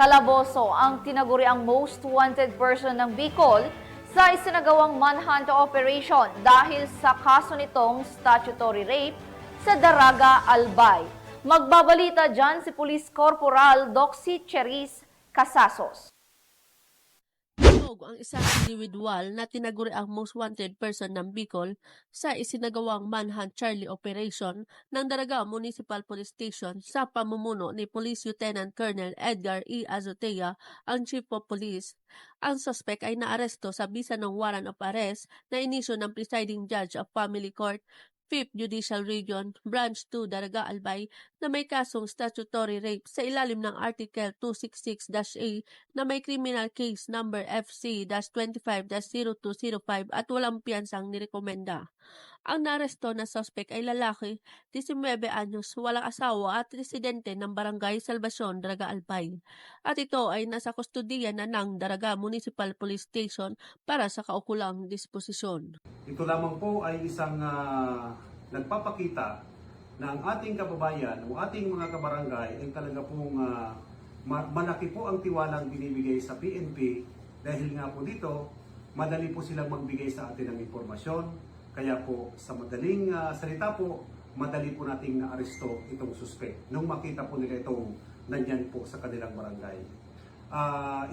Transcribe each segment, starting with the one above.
Calaboso ang tinaguriang most wanted person ng Bicol sa isinagawang manhunt operation dahil sa kaso nitong statutory rape sa Daraga, Albay. Magbabalita dyan si Police Corporal Doxy Cheris Casasos. Ang isang individual na tinaguri ang most wanted person ng Bicol sa isinagawang manhunt Charlie operation ng Daraga Municipal Police Station sa pamumuno ni Police Lieutenant Colonel Edgar E. Azotea, ang Chief of Police. Ang suspect ay naaresto sa bisa ng warrant of arrest na inisyo ng Presiding Judge of Family Court 5th Judicial Region, Branch 2, Daraga, Albay, na may kasong statutory rape sa ilalim ng Article 266-A na may criminal case number FC-25-0205 at walang piyansang nirekomenda. Ang naresto na suspect ay lalaki, 19 anyos, walang asawa at residente ng Barangay Salvacion, Daraga, Albay. At ito ay nasa kustudiya na ng Daraga Municipal Police Station para sa kaukulang disposisyon. Ito lamang po ay isang nagpapakita na ang ating kababayan o ating mga kabarangay ay talaga pong malaki po ang tiwalang binibigay sa PNP dahil nga po dito madali po silang magbigay sa atin ng impormasyon. Kaya po sa madaling salita po, madali po nating naaresto itong suspect nung makita po nila itong nandyan po sa kanilang barangay.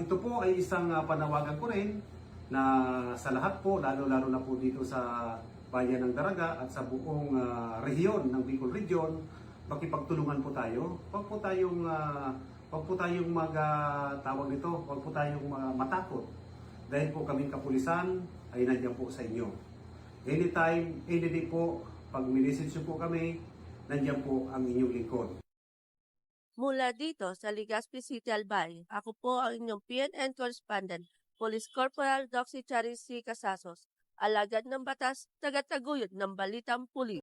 Ito po ay isang panawagan ko rin na sa lahat po, lalo-lalo na po dito sa bayan ng Daraga at sa buong rehiyon ng Bicol Region, makipagtulungan po tayo. Huwag po tayong tawag nito, huwag po tayong matakot. Dahil po kaming kapulisan ay nandiyan po sa inyo. Anytime, any day po, pag minisensyo po kami, nandiyan po ang inyong lingkod. Mula dito sa Legazpi City, Albay, ako po ang inyong PNN correspondent, Police Corporal Doxy Charis C. Casasos, alagad ng batas, tagataguyod ng balitang pulis.